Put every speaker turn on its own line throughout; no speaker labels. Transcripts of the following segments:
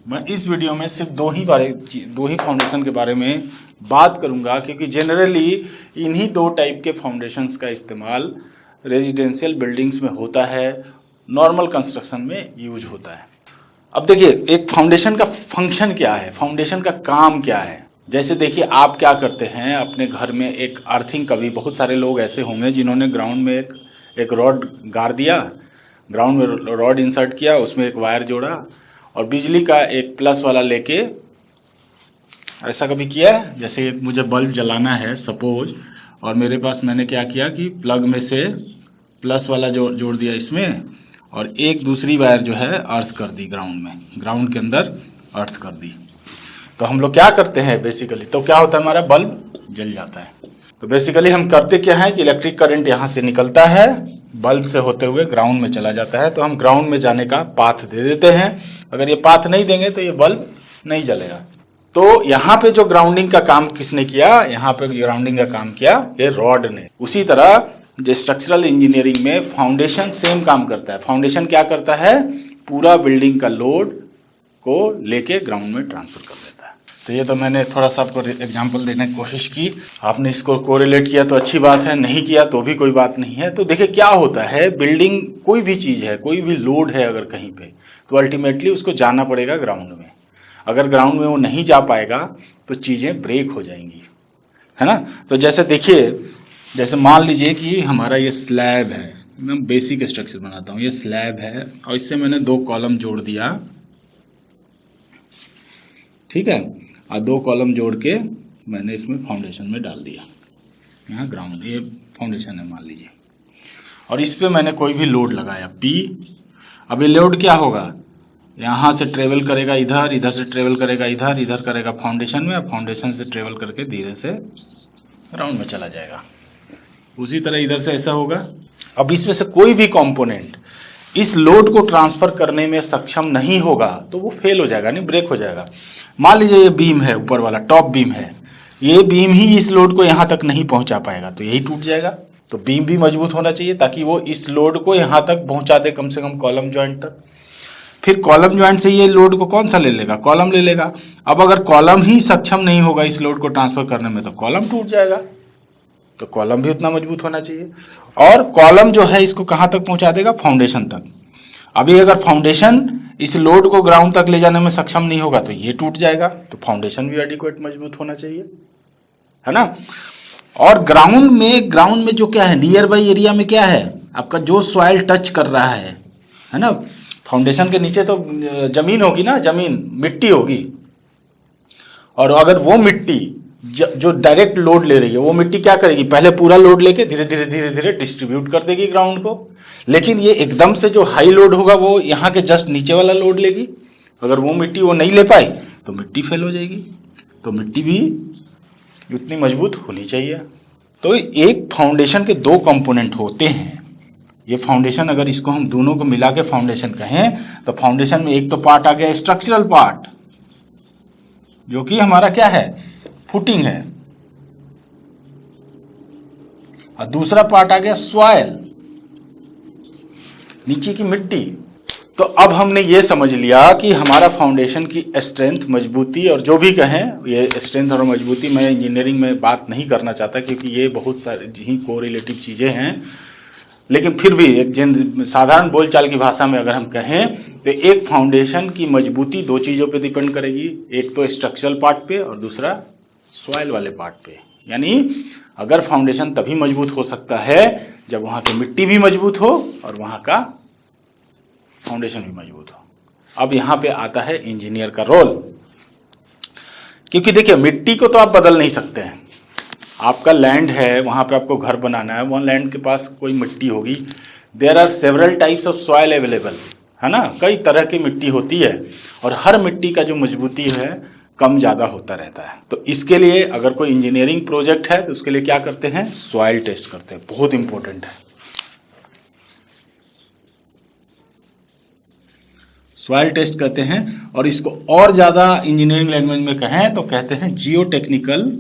मैं इस वीडियो में सिर्फ दो ही फाउंडेशन के बारे में बात करूंगा, क्योंकि जनरली इन्हीं दो टाइप के फाउंडेशंस का इस्तेमाल रेजिडेंशियल बिल्डिंग्स में होता है, नॉर्मल कंस्ट्रक्शन में यूज होता है। अब देखिए, एक फाउंडेशन का फंक्शन क्या है, फाउंडेशन का काम क्या है। जैसे देखिए, आप क्या करते हैं अपने घर में एक अर्थिंग, कभी बहुत सारे लोग ऐसे होंगे जिन्होंने ग्राउंड में एक रॉड गाड़ दिया, ग्राउंड में रॉड इंसर्ट किया, उसमें एक वायर जोड़ा और बिजली का एक प्लस वाला लेके ऐसा कभी किया है। जैसे मुझे बल्ब जलाना है सपोज, और मेरे पास मैंने क्या किया कि प्लग में से प्लस वाला जोड़ दिया इसमें, और एक दूसरी वायर जो है अर्थ कर दी ग्राउंड में, ग्राउंड के अंदर अर्थ कर दी। तो हम लोग क्या करते हैं बेसिकली, तो क्या होता है, हमारा बल्ब जल जाता है। तो बेसिकली हम करते क्या है कि इलेक्ट्रिक करंट यहाँ से निकलता है, बल्ब से होते हुए ग्राउंड में चला जाता है। तो हम ग्राउंड में जाने का पाथ दे देते हैं। अगर ये पाथ नहीं देंगे तो ये बल्ब नहीं जलेगा। तो यहाँ पे जो ग्राउंडिंग का काम किसने किया, यहाँ पे ग्राउंडिंग का काम किया ये रॉड ने। उसी तरह जो स्ट्रक्चरल इंजीनियरिंग में फाउंडेशन सेम काम करता है। फाउंडेशन क्या करता है, पूरा बिल्डिंग का लोड को लेके ग्राउंड में ट्रांसफर कर देता है। तो ये तो मैंने थोड़ा सा आपको एग्जांपल देने की कोशिश की, आपने इसको कोरिलेट किया तो अच्छी बात है, नहीं किया तो भी कोई बात नहीं है। तो देखिए क्या होता है, बिल्डिंग कोई भी चीज़ है, कोई भी लोड है अगर कहीं पे, तो अल्टीमेटली उसको जाना पड़ेगा ग्राउंड में। अगर ग्राउंड में वो नहीं जा पाएगा तो चीज़ें ब्रेक हो जाएंगी, है ना। तो जैसे देखिए, जैसे मान लीजिए कि हमारा ये स्लैब है, मैं बेसिक स्ट्रक्चर बनाता हूँ, ये स्लैब है और इससे मैंने 2 कॉलम जोड़ दिया, ठीक है, और 2 कॉलम जोड़ के मैंने इसमें फाउंडेशन में डाल दिया। यहाँ ग्राउंड, ये फाउंडेशन है मान लीजिए, और इस पे मैंने कोई भी लोड लगाया P। अब ये लोड क्या होगा, यहाँ से ट्रेवल करेगा इधर, इधर से ट्रेवल करेगा इधर, इधर करेगा फाउंडेशन में, और फाउंडेशन से ट्रेवल करके धीरे से ग्राउंड में चला जाएगा। उसी तरह इधर से ऐसा होगा। अब इसमें से कोई भी कंपोनेंट इस लोड को ट्रांसफर करने में सक्षम नहीं होगा तो वो फेल हो जाएगा, नहीं ब्रेक हो जाएगा। मान लीजिए ये बीम है, ऊपर वाला टॉप बीम है, ये बीम ही इस लोड को यहाँ तक नहीं पहुँचा पाएगा तो यही टूट जाएगा। तो बीम भी मजबूत होना चाहिए ताकि वो इस लोड को यहाँ तक पहुँचा दे, कम से कम कॉलम जॉइंट तक। फिर कॉलम जॉइंट से ये लोड को कौन सा ले लेगा, कॉलम ले लेगा। अब अगर कॉलम ही सक्षम नहीं होगा इस लोड को ट्रांसफर करने में तो कॉलम टूट जाएगा। तो कॉलम भी उतना मजबूत होना चाहिए, और कॉलम जो है इसको कहाँ तक पहुँचा देगा, फाउंडेशन तक। अभी अगर फाउंडेशन इस लोड को ग्राउंड तक ले जाने में सक्षम नहीं होगा तो ये टूट जाएगा। तो फाउंडेशन भी एडिक्वेट मजबूत होना चाहिए, है ना। और ग्राउंड में जो क्या है, नियर बाई एरिया में क्या है आपका, जो सॉइल टच कर रहा है ना। फाउंडेशन के नीचे तो जमीन होगी ना, जमीन मिट्टी होगी, और अगर वो मिट्टी जो डायरेक्ट लोड ले रही है, वो मिट्टी क्या करेगी, पहले पूरा लोड लेके धीरे धीरे डिस्ट्रीब्यूट कर देगी ग्राउंड को। लेकिन ये एकदम से जो हाई लोड होगा वो यहाँ के जस्ट नीचे वाला लोड लेगी। अगर वो मिट्टी वो नहीं ले पाई तो मिट्टी फेल हो जाएगी। तो मिट्टी भी उतनी मजबूत होनी चाहिए। तो एक फाउंडेशन के 2 कंपोनेंट होते हैं। ये फाउंडेशन, अगर इसको हम दोनों को मिला के फाउंडेशन कहें तो फाउंडेशन में एक तो पार्ट आ गया स्ट्रक्चरल पार्ट, जो कि हमारा क्या है, फुटिंग है, और दूसरा पार्ट आ गया सॉइल, नीचे की मिट्टी। तो अब हमने ये समझ लिया कि हमारा फाउंडेशन की स्ट्रेंथ, मजबूती, और जो भी कहें, ये स्ट्रेंथ और मजबूती मैं इंजीनियरिंग में बात नहीं करना चाहता क्योंकि ये बहुत सारी ही कोरिलेटिव चीज़ें हैं। लेकिन फिर भी एक साधारण बोलचाल की भाषा में अगर हम कहें तो एक फाउंडेशन की मजबूती 2 चीज़ों पे डिपेंड करेगी, एक तो स्ट्रक्चरल पार्ट पे और दूसरा सॉइल वाले पार्ट पे। यानी अगर फाउंडेशन तभी मजबूत हो सकता है जब वहाँ की मिट्टी भी मजबूत हो और वहाँ का फाउंडेशन भी मजबूत हो। अब यहाँ पे आता है इंजीनियर का रोल, क्योंकि देखिए मिट्टी को तो आप बदल नहीं सकते हैं। आपका लैंड है, वहाँ पे आपको घर बनाना है, वहाँ लैंड के पास कोई मिट्टी होगी। There are several types of soil available, है ना, कई तरह की मिट्टी होती है, और हर मिट्टी का जो मजबूती है कम ज़्यादा होता रहता है। तो इसके लिए अगर कोई इंजीनियरिंग प्रोजेक्ट है तो उसके लिए क्या करते हैं, सॉइल टेस्ट करते हैं, बहुत इंपॉर्टेंट है। सॉइल टेस्ट करते हैं, और इसको और ज़्यादा इंजीनियरिंग लैंग्वेज में कहें तो कहते हैं जियो टेक्निकल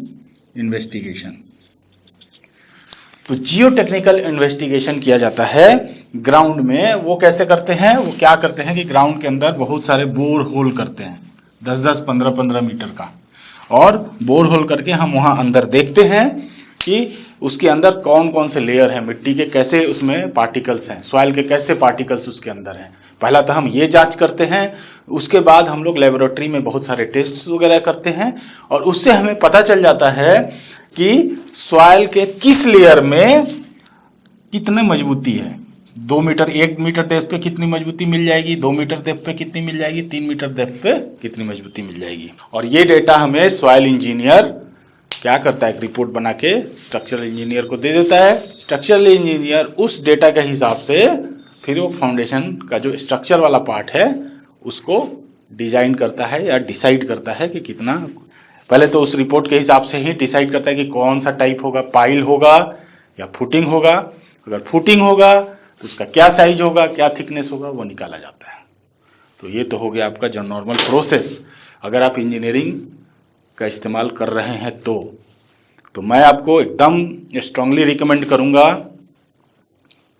इन्वेस्टिगेशन। तो जियो टेक्निकल इन्वेस्टिगेशन किया जाता है ग्राउंड में। वो कैसे करते हैं, वो क्या करते हैं कि ग्राउंड के अंदर बहुत सारे बोर होल करते हैं, 10-10, 15-15 मीटर का, और बोर होल करके हम वहाँ अंदर देखते हैं कि उसके अंदर कौन कौन से लेयर हैं, मिट्टी के कैसे उसमें पार्टिकल्स हैं, सॉइल के कैसे पार्टिकल्स उसके अंदर हैं। पहला तो हम ये जांच करते हैं, उसके बाद हम लोग लेबोरेटरी में बहुत सारे टेस्ट वगैरह करते हैं, और उससे हमें पता चल जाता है कि सॉइल के किस लेयर में कितने मजबूती है। 2 मीटर, 1 मीटर डेप्थ पे कितनी मजबूती मिल जाएगी, 2 मीटर डेप्थ पे कितनी मिल जाएगी, 3 मीटर डेप्थ पे कितनी मजबूती मिल जाएगी। और ये डेटा हमें सॉइल इंजीनियर क्या करता है, एक रिपोर्ट बना के स्ट्रक्चरल इंजीनियर को दे देता है। स्ट्रक्चरल इंजीनियर उस डेटा के हिसाब से फिर वो फाउंडेशन का जो स्ट्रक्चर वाला पार्ट है उसको डिजाइन करता है या डिसाइड करता है कि कितना, पहले तो उस रिपोर्ट के हिसाब से ही डिसाइड करता है कि कौन सा टाइप होगा, पाइल होगा या फुटिंग होगा। अगर फुटिंग होगा तो उसका क्या साइज होगा, क्या थिकनेस होगा, वो निकाला जाता है। तो ये तो हो गया आपका जो नॉर्मल प्रोसेस। अगर आप इंजीनियरिंग का इस्तेमाल कर रहे हैं तो मैं आपको एकदम स्ट्रांगली रिकमेंड करूंगा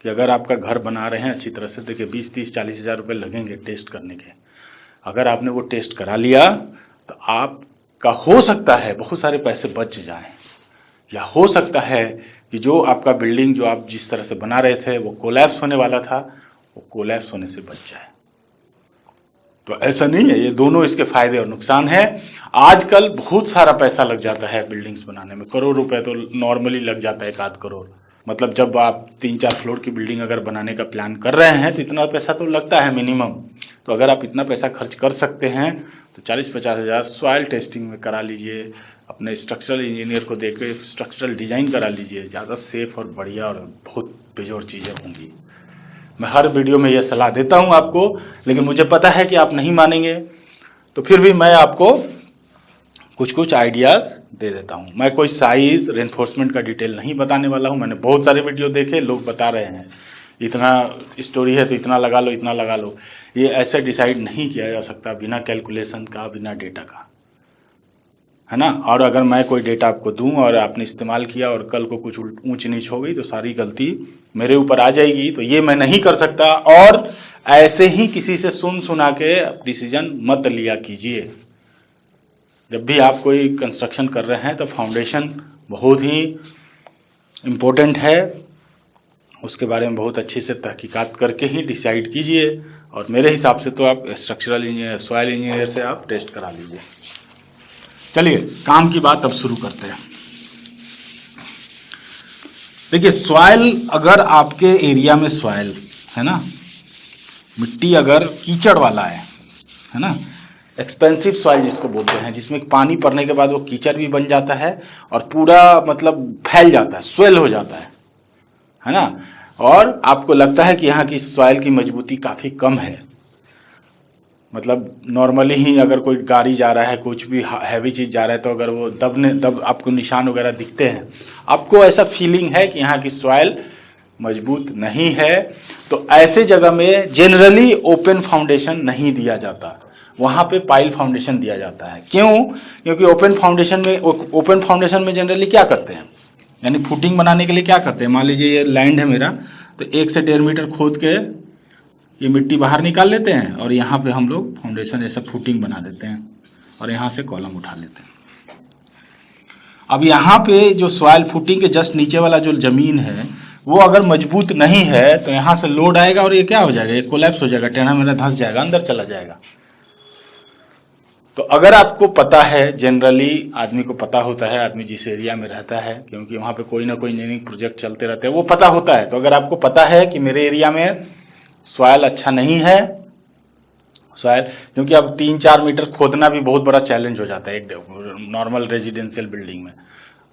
कि अगर आपका घर बना रहे हैं अच्छी तरह से, देखिए 20, 30, 40 हज़ार रुपये लगेंगे टेस्ट करने के। अगर आपने वो टेस्ट करा लिया तो आपका हो सकता है बहुत सारे पैसे बच जाएं, या हो सकता है कि जो आपका बिल्डिंग जो आप जिस तरह से बना रहे थे वो कोलैप्स होने वाला था, वो कोलैप्स होने से बच जाए। तो ऐसा नहीं है, ये दोनों इसके फायदे और नुकसान है। आजकल बहुत सारा पैसा लग जाता है बिल्डिंग्स बनाने में, करोड़ रुपए तो नॉर्मली लग जाता है, 1 आध करोड़। मतलब जब आप 3-4 फ्लोर की बिल्डिंग अगर बनाने का प्लान कर रहे हैं तो इतना पैसा तो लगता है मिनिमम। तो अगर आप इतना पैसा खर्च कर सकते हैं तो 40-50 हज़ार सॉइल टेस्टिंग में करा लीजिए, अपने स्ट्रक्चरल इंजीनियर को देके स्ट्रक्चरल डिज़ाइन करा लीजिए, ज़्यादा सेफ और बढ़िया और बहुत बेजोड़ चीज़ें होंगी। मैं हर वीडियो में यह सलाह देता हूं आपको, लेकिन मुझे पता है कि आप नहीं मानेंगे, तो फिर भी मैं आपको कुछ कुछ आइडियाज़ दे देता हूं। मैं कोई साइज़ रेनफोर्समेंट का डिटेल नहीं बताने वाला हूं। मैंने बहुत सारे वीडियो देखे, लोग बता रहे हैं इतना स्टोरी है तो इतना लगा लो, इतना लगा लो। ये ऐसे डिसाइड नहीं किया जा सकता बिना कैलकुलेशन का, बिना डेटा का, है ना। और अगर मैं कोई डेटा आपको दूं और आपने इस्तेमाल किया और कल को कुछ ऊंच नीच हो गई तो सारी गलती मेरे ऊपर आ जाएगी। तो ये मैं नहीं कर सकता। और ऐसे ही किसी से सुन सुना के डिसीजन मत लिया कीजिए। जब भी आप कोई कंस्ट्रक्शन कर रहे हैं तो फाउंडेशन बहुत ही इम्पोर्टेंट है, उसके बारे में बहुत अच्छे से तहकीकात करके ही डिसाइड कीजिए। और मेरे हिसाब से तो आप स्ट्रक्चरल इंजीनियर, सॉइल इंजीनियर से आप टेस्ट करा लीजिए। चलिए काम की बात अब शुरू करते हैं। देखिए सॉइल, अगर आपके एरिया में सॉइल है ना, मिट्टी अगर कीचड़ वाला है ना, एक्सपेंसिव सॉइल जिसको बोलते हैं, जिसमें पानी पड़ने के बाद वो कीचड़ भी बन जाता है और पूरा मतलब फैल जाता है, स्वेल हो जाता है ना, और आपको लगता है कि यहाँ की सॉइल की मजबूती काफ़ी कम है। मतलब नॉर्मली ही अगर कोई गाड़ी जा रहा है, कुछ भी हैवी चीज़ जा रहा है, तो अगर वो दब आपको निशान वगैरह दिखते हैं, आपको ऐसा फीलिंग है कि यहाँ की सॉइल मजबूत नहीं है, तो ऐसे जगह में जनरली ओपन फाउंडेशन नहीं दिया जाता, वहाँ पे पाइल फाउंडेशन दिया जाता है। क्यों? क्योंकि ओपन फाउंडेशन में जनरली क्या करते हैं, यानी फुटिंग बनाने के लिए क्या करते हैं, मान लीजिए ये लैंड है मेरा, तो 1 से 1.5 मीटर खोद के ये मिट्टी बाहर निकाल लेते हैं और यहाँ पे हम लोग फाउंडेशन ऐसा फुटिंग बना देते हैं और यहाँ से कॉलम उठा लेते हैं। अब यहाँ पे जो सॉइल फुटिंग के जस्ट नीचे वाला जो ज़मीन है वो अगर मजबूत नहीं है तो यहाँ से लोड आएगा और ये क्या हो जाएगा, ये कोलैप्स हो जाएगा, टेढ़ा मेढ़ा धंस जाएगा, अंदर चला जाएगा। तो अगर आपको पता है, जनरली आदमी को पता होता है, आदमी जिस एरिया में रहता है, क्योंकि वहाँ पे कोई ना कोई इंजीनियरिंग प्रोजेक्ट चलते रहते हैं, वो पता होता है। तो अगर आपको पता है कि मेरे एरिया में सॉइल अच्छा नहीं है, सॉइल, क्योंकि अब 3-4 मीटर खोदना भी बहुत बड़ा चैलेंज हो जाता है एक नॉर्मल रेजिडेंशियल बिल्डिंग में।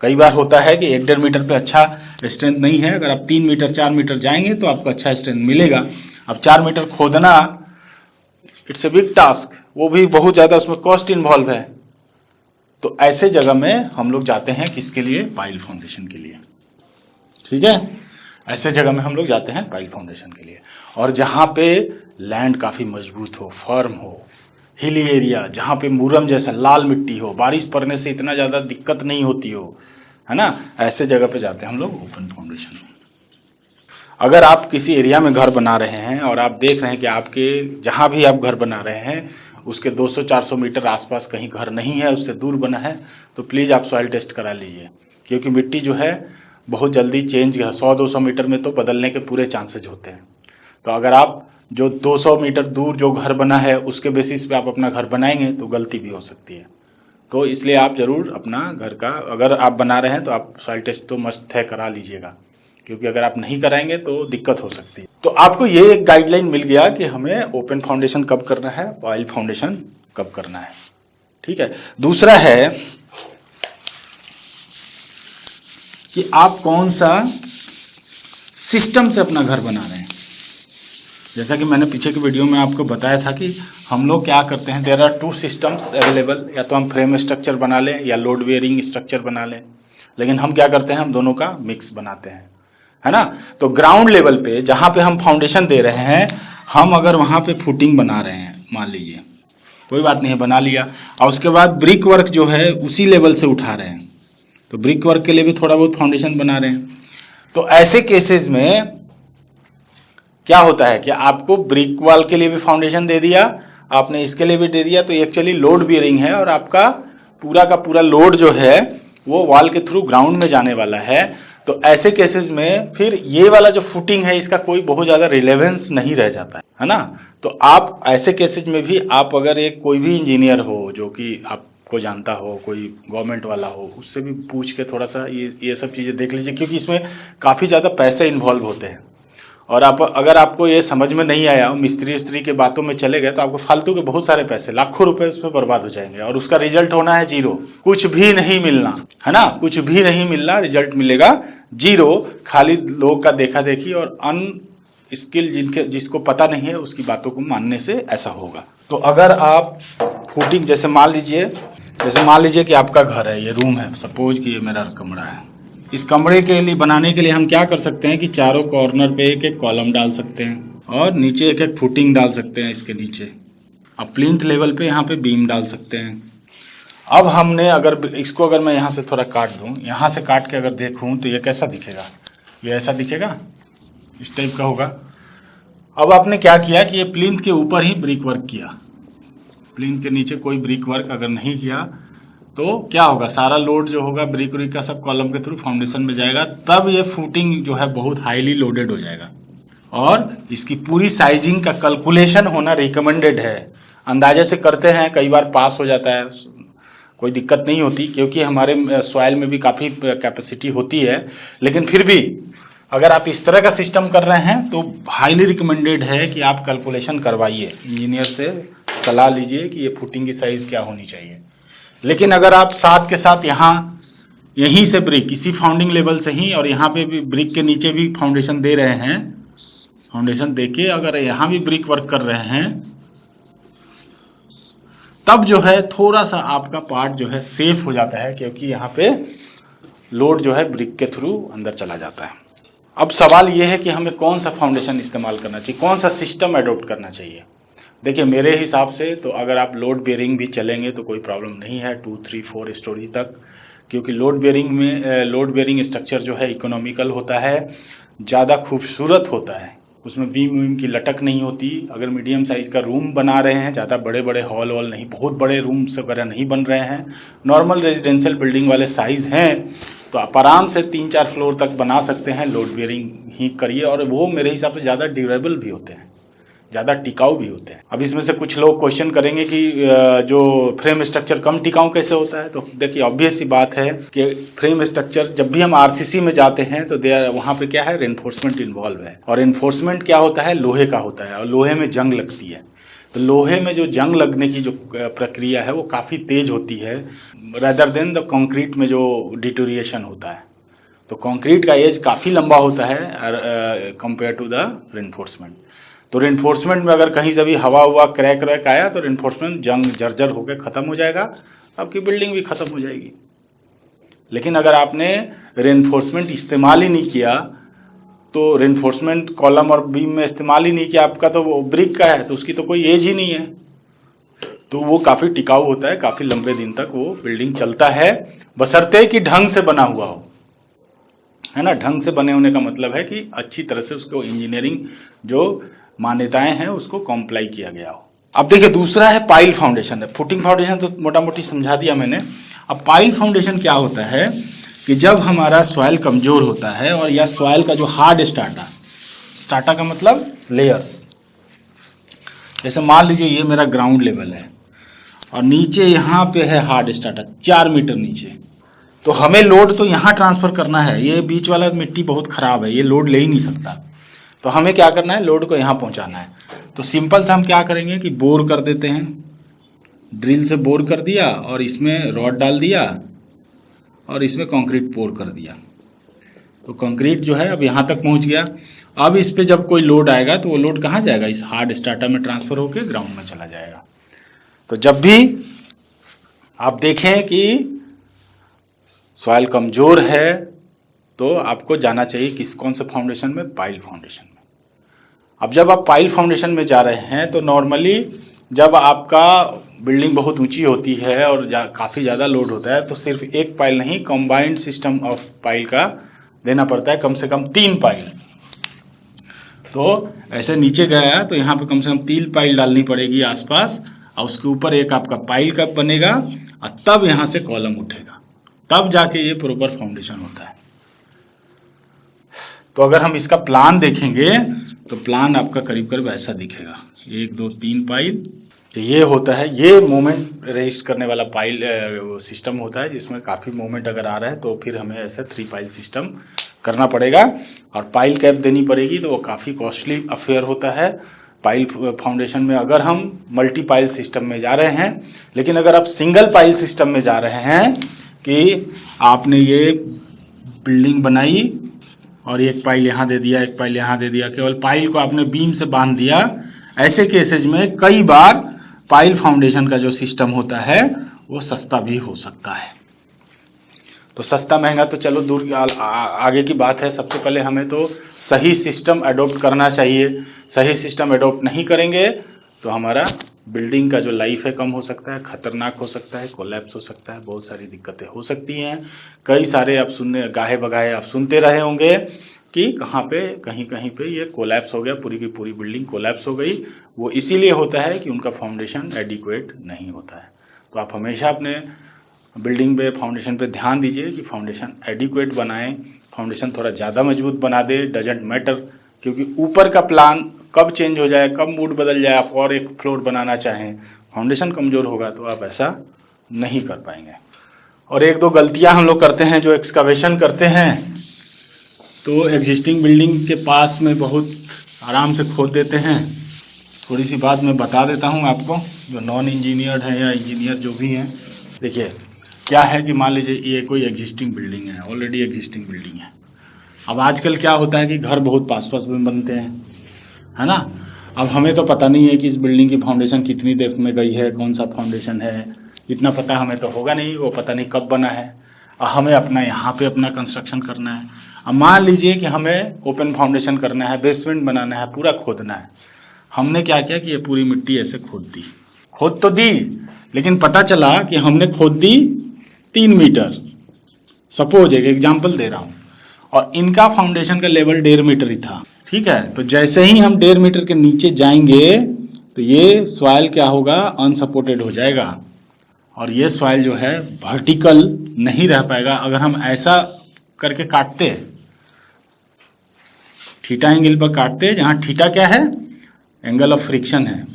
कई बार होता है कि 1-1.5 मीटर पे अच्छा स्ट्रेंथ नहीं है, अगर आप 3 मीटर 4 मीटर जाएंगे तो आपको अच्छा स्ट्रेंथ मिलेगा। अब 4 मीटर खोदना इट्स ए बिग टास्क, वो भी बहुत ज़्यादा उसमें कॉस्ट इन्वॉल्व है। तो ऐसे जगह में हम लोग जाते हैं किसके लिए, पाइल फाउंडेशन के लिए। ठीक है, ऐसे जगह में हम लोग जाते हैं पाइल फाउंडेशन के लिए। और जहाँ पे लैंड काफ़ी मजबूत हो, फर्म हो, हिली एरिया, जहाँ पे मुरम जैसा लाल मिट्टी हो, बारिश पड़ने से इतना ज़्यादा दिक्कत नहीं होती हो, है ना, ऐसे जगह पे जाते हैं हम लोग ओपन फाउंडेशन में। अगर आप किसी एरिया में घर बना रहे हैं और आप देख रहे हैं कि आपके जहाँ भी आप घर बना रहे हैं उसके 200-400 मीटर आसपास कहीं घर नहीं है, उससे दूर बना है, तो प्लीज़ आप सॉइल टेस्ट करा लीजिए, क्योंकि मिट्टी जो है बहुत जल्दी चेंज 100-200 मीटर में तो बदलने के पूरे चांसेज होते हैं। तो अगर आप जो 200 मीटर दूर जो घर बना है उसके बेसिस पे आप अपना घर बनाएंगे तो गलती भी हो सकती है। तो इसलिए आप ज़रूर अपना घर का, अगर आप बना रहे हैं तो आप सॉइल टेस्ट तो मस्ट है करा लीजिएगा, क्योंकि अगर आप नहीं कराएंगे तो दिक्कत हो सकती है। तो आपको ये एक गाइडलाइन मिल गया कि हमें ओपन फाउंडेशन कब करना है, ऑयल फाउंडेशन कब करना है। ठीक है। दूसरा है कि आप कौन सा सिस्टम से अपना घर बना रहे हैं। जैसा कि मैंने पीछे की वीडियो में आपको बताया था कि हम लोग क्या करते हैं, देयर आर 2 सिस्टम्स अवेलेबल, या तो हम फ्रेम स्ट्रक्चर बना लें या लोड बेयरिंग स्ट्रक्चर बना लें, लेकिन हम क्या करते हैं, हम दोनों का मिक्स बनाते हैं, है ना। तो ग्राउंड लेवल पे जहाँ पे हम फाउंडेशन दे रहे हैं, हम अगर वहाँ पे फुटिंग बना रहे हैं, मान लीजिए कोई बात नहीं है, बना लिया, और उसके बाद ब्रिक वर्क जो है उसी लेवल से उठा रहे हैं, तो ब्रिक वर्क के लिए भी थोड़ा बहुत फाउंडेशन बना रहे हैं। तो ऐसे केसेस में क्या होता है कि आपको ब्रिक वॉल के लिए भी फाउंडेशन दे दिया आपने, इसके लिए भी दे दिया, तो एक्चुअली लोड बेयरिंग है और आपका पूरा का पूरा लोड जो है वो वॉल के थ्रू ग्राउंड में जाने वाला है। तो ऐसे केसेस में फिर ये वाला जो फुटिंग है इसका कोई बहुत ज़्यादा रिलेवेंस नहीं रह जाता है ना। तो आप ऐसे केसेस में भी आप अगर एक कोई भी इंजीनियर हो जो कि आपको जानता हो, कोई गवर्नमेंट वाला हो, उससे भी पूछ के थोड़ा सा ये सब चीज़ें देख लीजिए, क्योंकि इसमें काफ़ी ज़्यादा पैसे इन्वॉल्व होते हैं। और आप अगर आपको ये समझ में नहीं आया, मिस्त्री उस्त्री के बातों में चले गए, तो आपको फालतू के बहुत सारे पैसे, लाखों रुपए उसमें बर्बाद हो जाएंगे, और उसका रिजल्ट होना है जीरो, कुछ भी नहीं मिलना, है ना, कुछ भी नहीं मिलना, रिजल्ट मिलेगा जीरो। खाली लोग का देखा देखी और स्किल जिसको पता नहीं है उसकी बातों को मानने से ऐसा होगा। तो अगर आप फुटिंग, जैसे मान लीजिए कि आपका घर है, ये रूम है, सपोज कि ये मेरा कमरा है, इस कमरे के लिए बनाने के लिए हम क्या कर सकते हैं कि चारों कॉर्नर पे एक एक कॉलम डाल सकते हैं और नीचे एक एक फुटिंग डाल सकते हैं इसके नीचे। अब प्लिंथ लेवल पे यहाँ पे बीम डाल सकते हैं। अब हमने अगर इसको अगर मैं यहाँ से थोड़ा काट दूँ, यहाँ से काट के अगर देखूँ तो ये कैसा दिखेगा, ये ऐसा दिखेगा, इस टाइप का होगा। अब आपने क्या किया कि ये प्लिंथ के ऊपर ही ब्रिक वर्क किया, प्लिंथ के नीचे कोई ब्रिक वर्क अगर नहीं किया तो क्या होगा, सारा लोड जो होगा ब्रिक व्रिक का सब कॉलम के थ्रू फाउंडेशन में जाएगा, तब ये फुटिंग जो है बहुत हाईली लोडेड हो जाएगा। और इसकी पूरी साइजिंग का कैलकुलेशन होना रिकमेंडेड है। अंदाजे से करते हैं, कई बार पास हो जाता है, कोई दिक्कत नहीं होती, क्योंकि हमारे सॉइल में भी काफ़ी कैपेसिटी होती है, लेकिन फिर भी अगर आप इस तरह का सिस्टम कर रहे हैं तो हाईली रिकमेंडेड है कि आप कैलकुलेशन करवाइए, इंजीनियर से सलाह लीजिए कि ये फुटिंग की साइज़ क्या होनी चाहिए। लेकिन अगर आप साथ के साथ यहीं से ब्रिक, इसी फाउंडिंग लेवल से ही, और यहाँ पे भी ब्रिक के नीचे भी फाउंडेशन दे रहे हैं, फाउंडेशन देके अगर यहाँ भी ब्रिक वर्क कर रहे हैं, तब जो है थोड़ा सा आपका पार्ट जो है सेफ हो जाता है, क्योंकि यहाँ पे लोड जो है ब्रिक के थ्रू अंदर चला जाता है। अब सवाल ये है कि हमें कौन सा फाउंडेशन इस्तेमाल करना चाहिए, कौन सा सिस्टम अडोप्ट करना चाहिए। देखिए मेरे हिसाब से तो अगर आप लोड बेयरिंग भी चलेंगे तो कोई प्रॉब्लम नहीं है 2, 3, 4 स्टोरी तक, क्योंकि लोड बेयरिंग स्ट्रक्चर जो है इकोनॉमिकल होता है, ज़्यादा खूबसूरत होता है, उसमें बीम वीम की लटक नहीं होती। अगर मीडियम साइज़ का रूम बना रहे हैं, ज़्यादा बड़े बड़े हॉल वॉल नहीं, बहुत बड़े रूम्स वगैरह नहीं बन रहे हैं, नॉर्मल रेजिडेंशियल बिल्डिंग वाले साइज़ हैं, तो आप आराम से 3-4 फ्लोर तक बना सकते हैं, लोड बेयरिंग ही करिए, और वो मेरे हिसाब से ज़्यादा ड्यूरेबल भी होते हैं, ज़्यादा टिकाऊ भी होते हैं। अब इसमें से कुछ लोग क्वेश्चन करेंगे कि जो फ्रेम स्ट्रक्चर कम टिकाऊ कैसे होता है, तो देखिए ऑब्वियस सी बात है कि फ्रेम स्ट्रक्चर जब भी हम आरसीसी में जाते हैं तो वहाँ पे क्या है, रेनफोर्समेंट इन्वॉल्व है, और रेनफोर्समेंट क्या होता है, लोहे का होता है, और लोहे में जंग लगती है। तो लोहे में जो जंग लगने की जो प्रक्रिया है वो काफ़ी तेज होती है, रेदर देन द कंक्रीट में जो डिटोरिएशन होता है। तो कंक्रीट का एज काफ़ी लंबा होता है कंपेयर टू द रेनफोर्समेंट। तो रेनफोर्समेंट में अगर कहीं से भी हवा हुआ क्रैक व्रैक आया तो रेनफोर्समेंट जंग जर्जर होकर ख़त्म हो जाएगा, आपकी बिल्डिंग भी ख़त्म हो जाएगी। लेकिन अगर आपने रेनफोर्समेंट इस्तेमाल ही नहीं किया, तो रेनफोर्समेंट कॉलम और बीम में इस्तेमाल ही नहीं किया आपका, तो वो ब्रिक का है तो उसकी तो कोई एज ही नहीं है, तो वो काफ़ी टिकाऊ होता है, काफ़ी लंबे दिन तक वो बिल्डिंग चलता है, बशर्ते कि ढंग से बना हुआ हो, है ना। ढंग से बने होने का मतलब है कि अच्छी तरह से उसको इंजीनियरिंग जो मान्यताएं हैं उसको कॉम्प्लाई किया गया हो। अब देखिए दूसरा है पाइल फाउंडेशन। है फुटिंग फाउंडेशन तो मोटा मोटी समझा दिया मैंने। अब पाइल फाउंडेशन क्या होता है कि जब हमारा सॉइल कमजोर होता है और या सॉइल का जो हार्ड स्टार्टा, स्टार्टा का मतलब लेयर्स, जैसे मान लीजिए ये मेरा ग्राउंड लेवल है और नीचे यहाँ पे है हार्ड स्टार्टा 4 मीटर नीचे, तो हमें लोड तो यहाँ ट्रांसफ़र करना है। ये बीच वाला मिट्टी बहुत ख़राब है, ये लोड ले ही नहीं सकता, तो हमें क्या करना है, लोड को यहाँ पहुँचाना है। तो सिंपल से हम क्या करेंगे कि बोर कर देते हैं, ड्रिल से बोर कर दिया और इसमें रॉड डाल दिया और इसमें कंक्रीट पोर कर दिया। तो कंक्रीट जो है अब यहाँ तक पहुँच गया। अब इस पे जब कोई लोड आएगा तो वो लोड कहाँ जाएगा, इस हार्ड स्टार्टर में ट्रांसफ़र होकर ग्राउंड में चला जाएगा। तो जब भी आप देखें कि सॉइल कमज़ोर है तो आपको जाना चाहिए किस कौन से फाउंडेशन में, पाइल फाउंडेशन में। अब जब आप पाइल फाउंडेशन में जा रहे हैं तो नॉर्मली जब आपका बिल्डिंग बहुत ऊंची होती है और काफ़ी ज़्यादा लोड होता है तो सिर्फ एक पाइल नहीं, कंबाइंड सिस्टम ऑफ पाइल का देना पड़ता है, कम से कम 3 पाइल। तो ऐसे नीचे गया तो यहाँ पे कम से कम 3 पाइल डालनी पड़ेगी आसपास, और उसके ऊपर एक आपका पाइल कप बनेगा और तब यहाँ से कॉलम उठेगा, तब जाके ये प्रॉपर फाउंडेशन होता है। तो अगर हम इसका प्लान देखेंगे तो प्लान आपका करीब करीब ऐसा दिखेगा, 1 2 3 पाइल। तो ये होता है, ये मोमेंट रजिस्ट करने वाला पाइल सिस्टम होता है, जिसमें काफ़ी मोमेंट अगर आ रहा है तो फिर हमें ऐसे 3 पाइल सिस्टम करना पड़ेगा और पाइल कैप देनी पड़ेगी। तो वो काफ़ी कॉस्टली अफेयर होता है पाइल फाउंडेशन में अगर हम मल्टी पाइल सिस्टम में जा रहे हैं। लेकिन अगर आप सिंगल पाइल सिस्टम में जा रहे हैं कि आपने ये बिल्डिंग बनाई और एक पाइल यहाँ दे दिया, एक पाइल यहाँ दे दिया, केवल पाइल को आपने बीम से बांध दिया, ऐसे केसेज में कई बार पाइल फाउंडेशन का जो सिस्टम होता है वो सस्ता भी हो सकता है। तो सस्ता महंगा तो चलो दूर आगे की बात है। सबसे पहले हमें तो सही सिस्टम अडॉप्ट करना चाहिए। सही सिस्टम अडॉप्ट नहीं करेंगे तो हमारा बिल्डिंग का जो लाइफ है कम हो सकता है, खतरनाक हो सकता है, कोलैप्स हो सकता है, बहुत सारी दिक्कतें हो सकती हैं। कई सारे आप सुनने गाहे बगाहे आप सुनते रहे होंगे कि कहाँ पे कहीं कहीं पे ये कोलैप्स हो गया, पूरी की पूरी बिल्डिंग कोलैप्स हो गई। वो इसीलिए होता है कि उनका फाउंडेशन एडिक्वेट नहीं होता है। तो आप हमेशा अपने बिल्डिंग पे फाउंडेशन पे ध्यान दीजिए कि फाउंडेशन एडिक्वेट बनाएं, फाउंडेशन थोड़ा ज़्यादा मजबूत बना दे, डजेंट मैटर, क्योंकि ऊपर का प्लान कब चेंज हो जाए, कब मूड बदल जाए, आप और एक फ्लोर बनाना चाहें, फाउंडेशन कमज़ोर होगा तो आप ऐसा नहीं कर पाएंगे। और 1 2 गलतियां हम लोग करते हैं जो एक्सकवेशन करते हैं, तो एग्जिस्टिंग बिल्डिंग के पास में बहुत आराम से खोद देते हैं। थोड़ी सी बात मैं बता देता हूं आपको, जो नॉन इंजीनियर्ड हैं या इंजीनियर जो भी हैं। देखिए क्या है कि मान लीजिए ये कोई एग्जिस्टिंग बिल्डिंग है, ऑलरेडी एग्जिस्टिंग बिल्डिंग है। अब आजकल क्या होता है कि घर बहुत पास पास में बनते हैं, है ना। अब हमें तो पता नहीं है कि इस बिल्डिंग की फाउंडेशन कितनी डेप्थ में गई है, कौन सा फाउंडेशन है, इतना पता हमें तो होगा नहीं, वो पता नहीं कब बना है। और हमें अपना यहाँ पे अपना कंस्ट्रक्शन करना है। अब मान लीजिए कि हमें ओपन फाउंडेशन करना है, बेसमेंट बनाना है, पूरा खोदना है। हमने क्या किया कि ये पूरी मिट्टी ऐसे खोद तो दी, लेकिन पता चला कि हमने खोद दी 3 मीटर, सपोज एक एग्जाम्पल दे रहा हूँ, और इनका फाउंडेशन का लेवल 1.5 मीटर ही था, ठीक है। तो जैसे ही हम 1.5 मीटर के नीचे जाएंगे तो ये सॉइल क्या होगा, अनसपोर्टेड हो जाएगा और ये सॉइल जो है वर्टिकल नहीं रह पाएगा। अगर हम ऐसा करके काटते, थीटा एंगल पर काटते, जहां थीटा क्या है, एंगल ऑफ फ्रिक्शन है,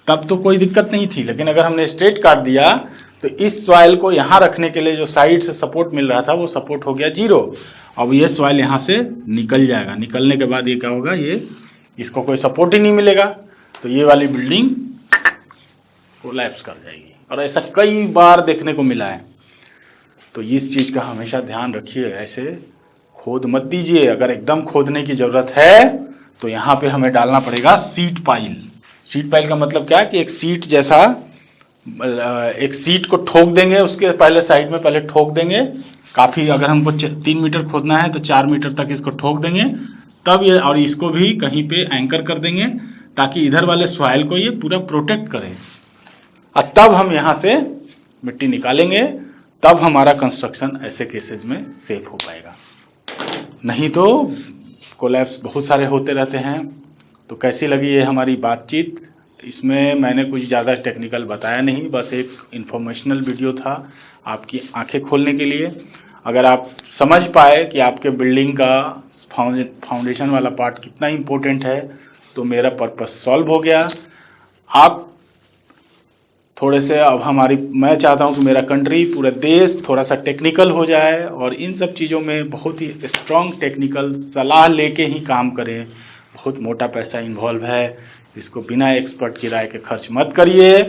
तब तो कोई दिक्कत नहीं थी। लेकिन अगर हमने स्ट्रेट काट दिया तो इस सॉइल को यहाँ रखने के लिए जो साइड से सपोर्ट मिल रहा था वो सपोर्ट हो गया 0। अब ये सॉइल यहाँ से निकल जाएगा, निकलने के बाद ये क्या होगा, ये इसको कोई सपोर्ट ही नहीं मिलेगा, तो ये वाली बिल्डिंग कोलैप्स कर जाएगी। और ऐसा कई बार देखने को मिला है। तो इस चीज़ का हमेशा ध्यान रखिए, ऐसे खोद मत दीजिए। अगर एकदम खोदने की ज़रूरत है तो यहाँ पे हमें डालना पड़ेगा सीट पाइल। सीट पाइल का मतलब क्या है कि एक सीट जैसा, एक सीट को ठोक देंगे, उसके पहले साइड में पहले ठोक देंगे काफ़ी। अगर हमको 3 मीटर खोदना है तो 4 मीटर तक इसको ठोक देंगे, तब ये, और इसको भी कहीं पे एंकर कर देंगे ताकि इधर वाले सॉइल को ये पूरा प्रोटेक्ट करे। और तब हम यहाँ से मिट्टी निकालेंगे, तब हमारा कंस्ट्रक्शन ऐसे केसेस में सेफ हो पाएगा। नहीं तो कोलैप्स बहुत सारे होते रहते हैं। तो कैसी लगी ये हमारी बातचीत? इसमें मैंने कुछ ज़्यादा टेक्निकल बताया नहीं, बस एक इन्फॉर्मेशनल वीडियो था आपकी आंखें खोलने के लिए। अगर आप समझ पाए कि आपके बिल्डिंग का फाउंडेशन वाला पार्ट कितना इम्पोर्टेंट है तो मेरा पर्पस सॉल्व हो गया। आप थोड़े से अब मैं चाहता हूं कि मेरा कंट्री, पूरा देश थोड़ा सा टेक्निकल हो जाए और इन सब चीज़ों में बहुत ही स्ट्रॉन्ग टेक्निकल सलाह लेके ही काम करें। बहुत मोटा पैसा इन्वॉल्व है, इसको बिना एक्सपर्ट की राय के खर्च मत करिए।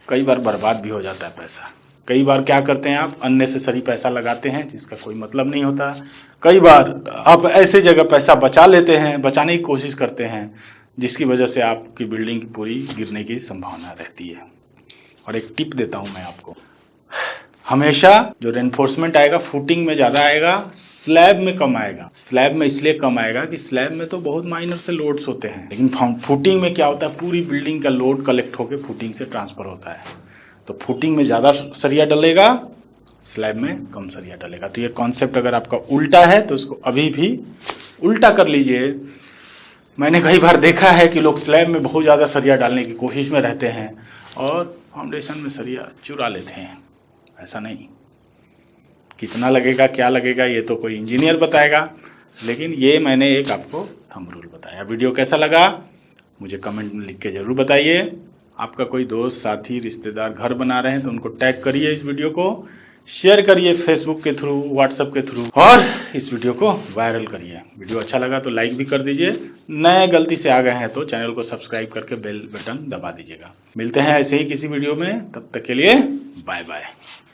कई बार बर्बाद भी हो जाता है पैसा। कई बार क्या करते हैं, आप अननेसेसरी पैसा लगाते हैं जिसका कोई मतलब नहीं होता। कई बार आप ऐसे जगह पैसा बचा लेते हैं, बचाने की कोशिश करते हैं, जिसकी वजह से आपकी बिल्डिंग पूरी गिरने की संभावना रहती है। और एक टिप देता हूं मैं आपको, हमेशा जो रेनफोर्समेंट आएगा फुटिंग में ज़्यादा आएगा, स्लैब में कम आएगा। स्लैब में इसलिए कम आएगा कि स्लैब में तो बहुत माइनर से लोड्स होते हैं, लेकिन फुटिंग में क्या होता है, पूरी बिल्डिंग का लोड कलेक्ट होकर फुटिंग से ट्रांसफर होता है। तो फुटिंग में ज़्यादा सरिया डलेगा, स्लैब में कम सरिया डलेगा। तो ये कॉन्सेप्ट अगर आपका उल्टा है तो उसको अभी भी उल्टा कर लीजिए। मैंने कई बार देखा है कि लोग स्लैब में बहुत ज़्यादा सरिया डालने की कोशिश में रहते हैं और फाउंडेशन में सरिया चुरा लेते हैं। ऐसा नहीं। कितना लगेगा, क्या लगेगा, ये तो कोई इंजीनियर बताएगा, लेकिन ये मैंने एक आपको थंब रूल बताया। वीडियो कैसा लगा मुझे कमेंट में लिख के ज़रूर बताइए। आपका कोई दोस्त, साथी, रिश्तेदार घर बना रहे हैं तो उनको टैग करिए, इस वीडियो को शेयर करिए फेसबुक के थ्रू, व्हाट्सएप के थ्रू, और इस वीडियो को वायरल करिए। वीडियो अच्छा लगा तो लाइक भी कर दीजिए। नए गलती से आ गए हैं तो चैनल को सब्सक्राइब करके बेल बटन दबा दीजिएगा। मिलते हैं ऐसे ही किसी वीडियो में, तब तक के लिए बाय बाय।